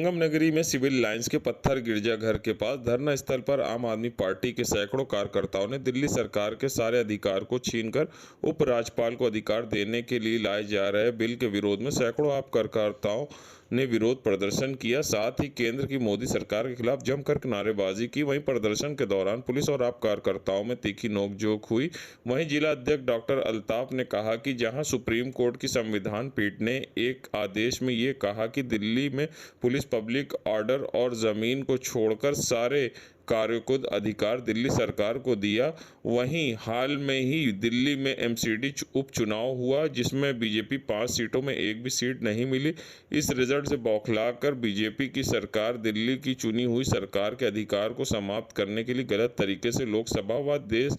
संगम नगरी में civil lines के पत्थर गिरजाघर के पास धरना स्थल पर आम आदमी पार्टी के सैकड़ों कार्यकर्ताओं ने दिल्ली सरकार के सारे अधिकार को छीनकर उपराज्यपाल को अधिकार देने के लिए लाए जा रहे बिल के विरोध में सैकड़ों आप कार्यकर्ताओं ने विरोध प्रदर्शन किया। साथ ही केंद्र की मोदी सरकार के खिलाफ जमकर नारेबाजी की। वहीं प्रदर्शन के दौरान पुलिस और आप कार्यकर्ताओं में तीखी नोकझोंक हुई। वहीं जिला अध्यक्ष डॉक्टर अल्ताफ ने कहा कि जहां सुप्रीम कोर्ट की संविधान पीठ ने एक आदेश में ये कहा कि दिल्ली में पुलिस पब्लिक ऑर्डर और जमीन को छोड़कर सारे कार्यों को अधिकार दिल्ली सरकार को दिया, वहीं हाल में ही दिल्ली में एमसीडी उपचुनाव हुआ जिसमें बीजेपी 5 सीटों में एक भी सीट नहीं मिली। इस रिजल्ट से बौखलाकर बीजेपी की सरकार दिल्ली की चुनी हुई सरकार के अधिकार को समाप्त करने के लिए गलत तरीके से लोकसभा व देश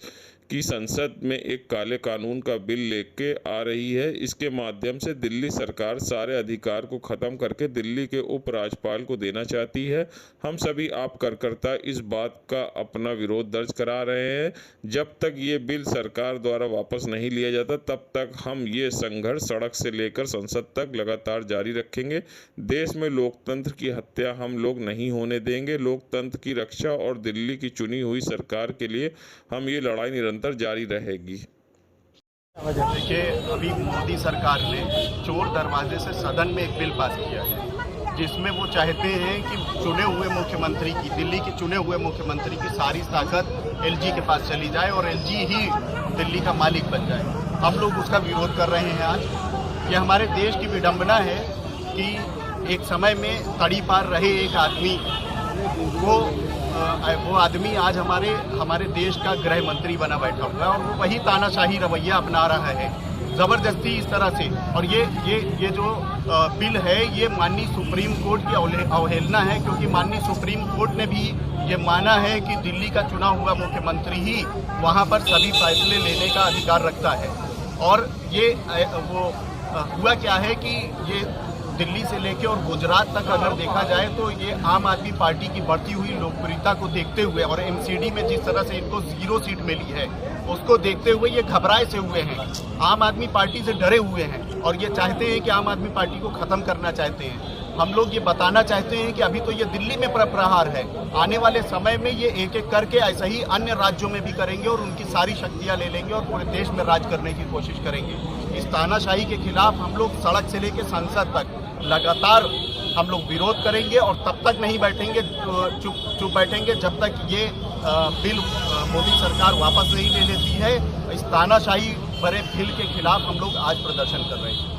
की संसद में एक काले कानून का बिल लेके आ रही है। इसके माध्यम से दिल्ली सरकार सारे अधिकार को खत्म करके दिल्ली के उपराज्यपाल को देना चाहती है। हम सभी आप कार्यकर्ता इस बात का अपना विरोध दर्ज करा रहे हैं। जब तक ये बिल सरकार द्वारा वापस नहीं लिया जाता तब तक हम ये संघर्ष सड़क से लेकर संसद तक लगातार जारी रखेंगे। देश में लोकतंत्र की हत्या हम लोग नहीं होने देंगे। लोकतंत्र की रक्षा और दिल्ली की चुनी हुई सरकार के लिए हम ये लड़ाई निरंतर जारी रहेगी। देखिए, अभी मोदी सरकार ने चोर दरवाजे से सदन में एक बिल पास किया है जिसमें वो चाहते हैं कि चुने हुए मुख्यमंत्री की, दिल्ली के चुने हुए मुख्यमंत्री की सारी ताकत एलजी के पास चली जाए और एलजी ही दिल्ली का मालिक बन जाए। हम लोग उसका विरोध कर रहे हैं। आज ये हमारे देश की विडंबना है कि एक समय में तड़ी पार रहे एक आदमी वो आदमी आज हमारे देश का गृह मंत्री बना बैठा हुआ है और वो वही तानाशाही रवैया अपना रहा है ज़बरदस्ती इस तरह से। और ये जो बिल है ये माननीय सुप्रीम कोर्ट की अवहेलना है, क्योंकि माननीय सुप्रीम कोर्ट ने भी ये माना है कि दिल्ली का चुना हुआ मुख्यमंत्री ही वहाँ पर सभी फैसले लेने का अधिकार रखता है। और ये वो हुआ क्या है कि ये दिल्ली से लेकर और गुजरात तक अगर देखा जाए तो ये आम आदमी पार्टी की बढ़ती हुई लोकप्रियता को देखते हुए और एमसीडी में जिस तरह से इनको 0 सीट मिली है उसको देखते हुए ये घबराए से हुए हैं, आम आदमी पार्टी से डरे हुए हैं और ये चाहते हैं कि आम आदमी पार्टी को ख़त्म करना चाहते हैं। हम लोग ये बताना चाहते हैं कि अभी तो ये दिल्ली में प्रहार है, आने वाले समय में ये एक एक करके ऐसा ही अन्य राज्यों में भी करेंगे और उनकी सारी शक्तियाँ ले लेंगे और पूरे देश में राज करने की कोशिश करेंगे। इस तानाशाही के खिलाफ हम लोग सड़क से लेकर संसद तक लगातार हम लोग विरोध करेंगे और तब तक नहीं बैठेंगे, चुप बैठेंगे जब तक ये बिल मोदी सरकार वापस नहीं ले लेती है। इस तानाशाही भरे बिल के खिलाफ हम लोग आज प्रदर्शन कर रहे हैं।